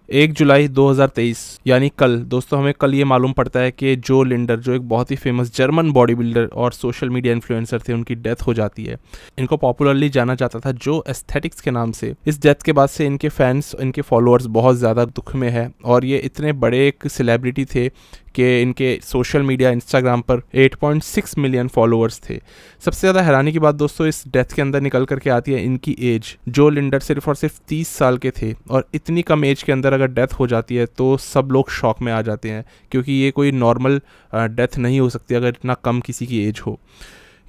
1 जुलाई 2023 यानी कल दोस्तों, हमें कल ये मालूम पड़ता है कि जो लिंडर, जो एक बहुत ही फेमस जर्मन बॉडी बिल्डर और सोशल मीडिया इन्फ्लुएंसर थे, उनकी डेथ हो जाती है। इनको पॉपुलरली जाना जाता था जो एस्थेटिक्स के नाम से। इस डेथ के बाद से इनके फैंस, इनके फॉलोअर्स बहुत ज़्यादा दुख में है और ये इतने बड़े एक सेलिब्रिटी थे कि इनके सोशल मीडिया इंस्टाग्राम पर 8.6 मिलियन फॉलोअर्स थे। सबसे ज़्यादा हैरानी की बात दोस्तों इस डेथ के अंदर निकल करके आती है इनकी एज। जो लिंडर सिर्फ और सिर्फ 30 साल के थे और इतनी कम एज के अंदर अगर डेथ हो जाती है तो सब लोग शॉक में आ जाते हैं, क्योंकि ये कोई नॉर्मल डेथ नहीं हो सकती अगर इतना कम किसी की एज हो।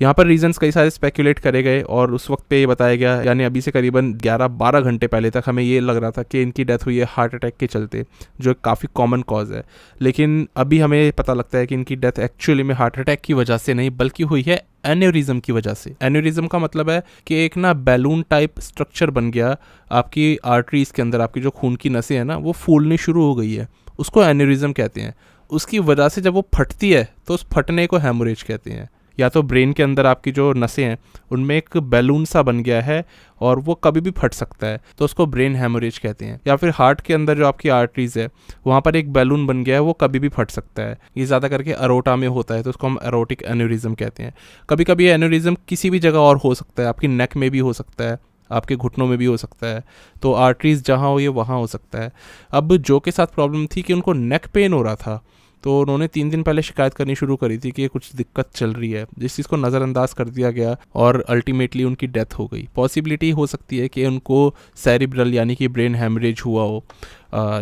यहाँ पर रीजंस कई सारे स्पेकुलेट करे गए और उस वक्त पे ये बताया गया, यानी अभी से करीबन 11-12 घंटे पहले तक हमें ये लग रहा था कि इनकी डेथ हुई है हार्ट अटैक के चलते, जो काफ़ी कॉमन कॉज है। लेकिन अभी हमें पता लगता है कि इनकी डेथ एक्चुअली में हार्ट अटैक की वजह से नहीं, बल्कि हुई है एन्यूरिज्म की वजह से। एन्यूरिज्म का मतलब है कि एक ना बैलून टाइप स्ट्रक्चर बन गया आपकी आर्टरीज के अंदर, आपकी जो खून की नसें हैं ना वो फूलनी शुरू हो गई है, उसको एन्यूरिज्म कहते हैं। उसकी वजह से जब वो फटती है तो उस फटने को हेमोरेज कहते हैं। या तो ब्रेन के अंदर आपकी जो नसें हैं उनमें एक बैलून सा बन गया है और वो कभी भी फट सकता है, तो उसको ब्रेन हेमोरेज कहते हैं। या फिर हार्ट के अंदर जो आपकी आर्टरीज है वहाँ पर एक बैलून बन गया है, वो कभी भी फट सकता है। ये ज़्यादा करके अरोटा में होता है, तो उसको हम एरोटिक एन्यूरिज्म कहते हैं। कभी कभी एन्यूरिज्म किसी भी जगह और हो सकता है, आपकी नेक में भी हो सकता है, आपके घुटनों में भी हो सकता है, तो आर्टरीज जहाँ हो ये वहाँ हो सकता है। अब जो के साथ प्रॉब्लम थी कि उनको नेक पेन हो रहा था, तो उन्होंने 3 दिन पहले शिकायत करनी शुरू करी थी कि कुछ दिक्कत चल रही है, जिस चीज़ को नज़रअंदाज कर दिया गया और अल्टीमेटली उनकी डेथ हो गई। पॉसिबिलिटी हो सकती है कि उनको सेरिब्रल यानी कि ब्रेन हेमरेज हुआ हो।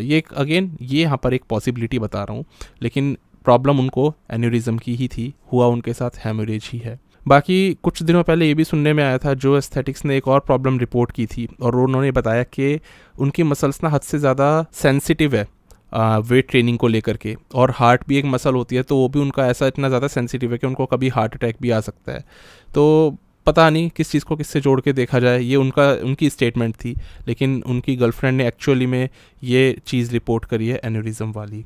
ये यहाँ पर एक पॉसिबिलिटी बता रहा हूँ, लेकिन प्रॉब्लम उनको एन्यूरिज्म की ही थी, हुआ उनके साथ हेमरेज ही है। बाकी कुछ दिनों पहले ये भी सुनने में आया था, जो एस्थेटिक्स ने एक और प्रॉब्लम रिपोर्ट की थी और उन्होंने बताया कि उनकी मसल्स ना हद से ज़्यादा सेंसिटिव है वेट ट्रेनिंग को लेकर के, और हार्ट भी एक मसल होती है तो वो भी उनका ऐसा इतना ज़्यादा सेंसिटिव है कि उनको कभी हार्ट अटैक भी आ सकता है। तो पता नहीं किस चीज़ को किससे जोड़ के देखा जाए, ये उनकी स्टेटमेंट थी, लेकिन उनकी गर्लफ्रेंड ने एक्चुअली में ये चीज़ रिपोर्ट करी है एन्यूरिज्म वाली।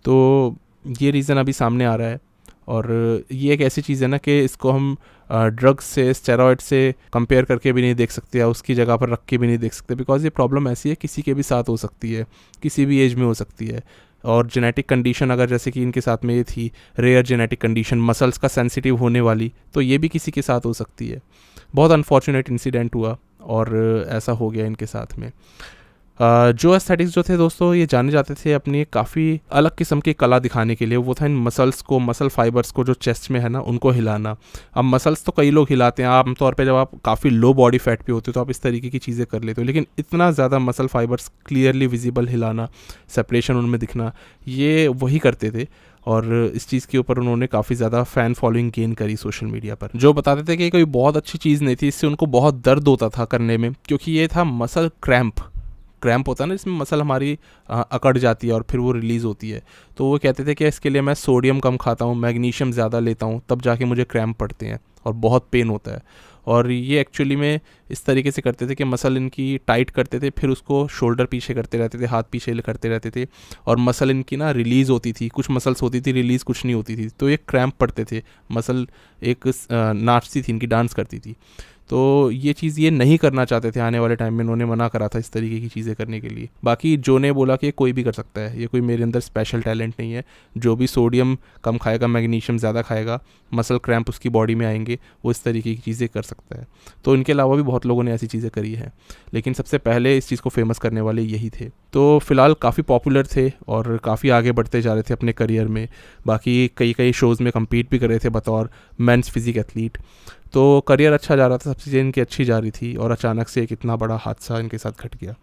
तो ये रीज़न अभी सामने आ रहा है और ये एक ऐसी चीज़ है ना कि इसको हम ड्रग्स से, स्टेरॉइड से कंपेयर करके भी नहीं देख सकते या उसकी जगह पर रख के भी नहीं देख सकते, बिकॉज ये प्रॉब्लम ऐसी है किसी के भी साथ हो सकती है, किसी भी एज में हो सकती है। और जेनेटिक कंडीशन अगर जैसे कि इनके साथ में ये थी रेयर जेनेटिक कंडीशन मसल्स का सेंसिटिव होने वाली, तो ये भी किसी के साथ हो सकती है। बहुत अनफॉर्चुनेट इंसिडेंट हुआ और ऐसा हो गया इनके साथ में। जो एस्थेटिक्स जो थे दोस्तों, ये जाने जाते थे अपनी काफ़ी अलग किस्म की कला दिखाने के लिए। वो था इन मसल्स को, मसल फाइबर्स को जो चेस्ट में है ना उनको हिलाना। अब मसल्स तो कई लोग हिलाते हैं, आमतौर पे जब आप काफ़ी लो बॉडी फैट पे होते हो तो आप इस तरीके की चीज़ें कर लेते हो, लेकिन इतना ज़्यादा मसल फाइबर्स क्लियरली विजिबल हिलाना, सेपरेशन उनमें दिखना, ये वही करते थे। और इस चीज़ के ऊपर उन्होंने काफ़ी ज़्यादा फ़ैन फॉलोइंग गेन करी सोशल मीडिया पर, जो बताते थे कि कोई बहुत अच्छी चीज़ नहीं थी, इससे उनको बहुत दर्द होता था करने में, क्योंकि ये था मसल क्रैम्प होता है ना, जिसमें मसल हमारी अकड़ जाती है और फिर वो रिलीज़ होती है। तो वो कहते थे कि इसके लिए मैं सोडियम कम खाता हूँ, मैग्नीशियम ज़्यादा लेता हूँ, तब जाके मुझे क्रैम्प पड़ते हैं और बहुत पेन होता है। और ये एक्चुअली में इस तरीके से करते थे कि मसल इनकी टाइट करते थे, फिर उसको शोल्डर पीछे करते रहते थे, हाथ पीछे करते रहते थे, और मसल इनकी ना रिलीज़ होती थी, कुछ मसल्स होती थी रिलीज़, कुछ नहीं होती थी, तो ये क्रैम्प पड़ते थे। मसल एक नाचती थी इनकी, डांस करती थी। तो ये चीज़ ये नहीं करना चाहते थे आने वाले टाइम में, इन्होंने मना करा था इस तरीके की चीज़ें करने के लिए। बाकी जो ने बोला कि कोई भी कर सकता है, ये कोई मेरे अंदर स्पेशल टैलेंट नहीं है, जो भी सोडियम कम खाएगा, मैग्नीशियम ज़्यादा खाएगा, मसल क्रैम्प उसकी बॉडी में आएंगे, वो इस तरीके की चीज़ें कर सकता है। तो इनके अलावा भी बहुत लोगों ने ऐसी चीज़ें करी हैं, लेकिन सबसे पहले इस चीज़ को फेमस करने वाले यही थे। तो फिलहाल काफ़ी पॉपुलर थे और काफ़ी आगे बढ़ते जा रहे थे अपने करियर में। बाकी कई शोज़ में कम्पीट भी कर रहे थे बतौर मेंस फिजिक एथलीट। तो करियर अच्छा जा रहा था, सब चीज़ें इनकी अच्छी जा रही थी, और अचानक से एक इतना बड़ा हादसा इनके साथ घट गया।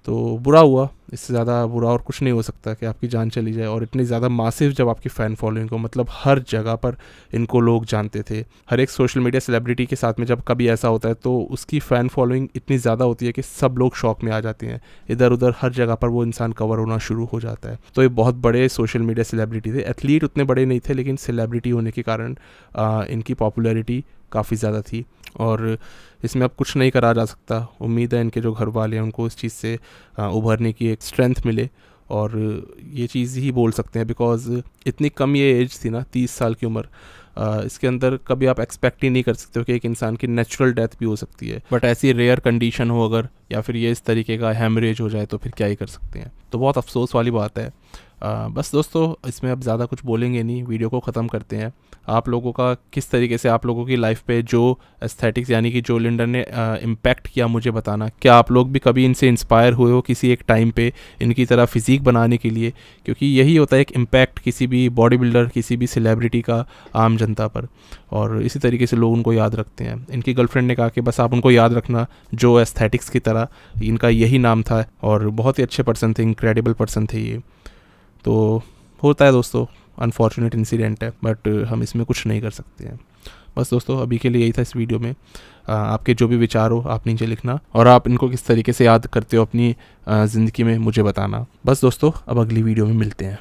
तो बुरा हुआ, इससे ज़्यादा बुरा और कुछ नहीं हो सकता कि आपकी जान चली जाए। और इतनी ज़्यादा मासिव जब आपकी फ़ैन फॉलोइंग हो, मतलब हर जगह पर इनको लोग जानते थे। हर एक सोशल मीडिया सेलिब्रिटी के साथ में जब कभी ऐसा होता है तो उसकी फ़ैन फॉलोइंग इतनी ज़्यादा होती है कि सब लोग शॉक में आ जाते हैं, इधर उधर हर जगह पर वो इंसान कवर होना शुरू हो जाता है। तो ये बहुत बड़े सोशल मीडिया सेलिब्रिटी थे, एथलीट उतने बड़े नहीं थे, लेकिन सेलिब्रिटी होने के कारण इनकी पॉपुलैरिटी काफ़ी ज़्यादा थी और इसमें अब कुछ नहीं करा जा सकता। उम्मीद है इनके जो घर वाले हैं उनको इस चीज़ से उभरने की एक स्ट्रेंथ मिले और ये चीज़ ही बोल सकते हैं बिकॉज इतनी कम ये एज थी ना, 30 साल की उम्र। इसके अंदर कभी आप एक्सपेक्ट ही नहीं कर सकते हो कि एक इंसान की नेचुरल डेथ भी हो सकती है, बट ऐसी रेयर कंडीशन हो अगर, या फिर ये इस तरीके का हैमरेज हो जाए तो फिर क्या ही कर सकते हैं। तो बहुत अफसोस वाली बात है। बस दोस्तों, इसमें अब ज़्यादा कुछ बोलेंगे नहीं, वीडियो को ख़त्म करते हैं। आप लोगों का किस तरीके से आप लोगों की लाइफ पे जो एस्थेटिक्स यानी कि जो लिंडर ने इम्पैक्ट किया मुझे बताना। क्या आप लोग भी कभी इनसे इंस्पायर हुए हो किसी एक टाइम पे इनकी तरह फिजिक बनाने के लिए? क्योंकि यही होता है एक इम्पैक्ट किसी भी बॉडी बिल्डर, किसी भी सेलिब्रिटी का आम जनता पर, और इसी तरीके से लोग उनको याद रखते हैं। इनकी गर्लफ्रेंड ने कहा कि बस आप उनको याद रखना जो एस्थेटिक्स की तरह, इनका यही नाम था और बहुत ही अच्छे पर्सन थे, इनक्रेडिबल पर्सन थे ये। तो होता है दोस्तों, अनफॉर्चुनेट इंसिडेंट है, बट हम इसमें कुछ नहीं कर सकते हैं। बस दोस्तों, अभी के लिए यही था इस वीडियो में। आपके जो भी विचार हो आप नीचे लिखना, और आप इनको किस तरीके से याद करते हो अपनी ज़िंदगी में मुझे बताना। बस दोस्तों, अब अगली वीडियो में मिलते हैं।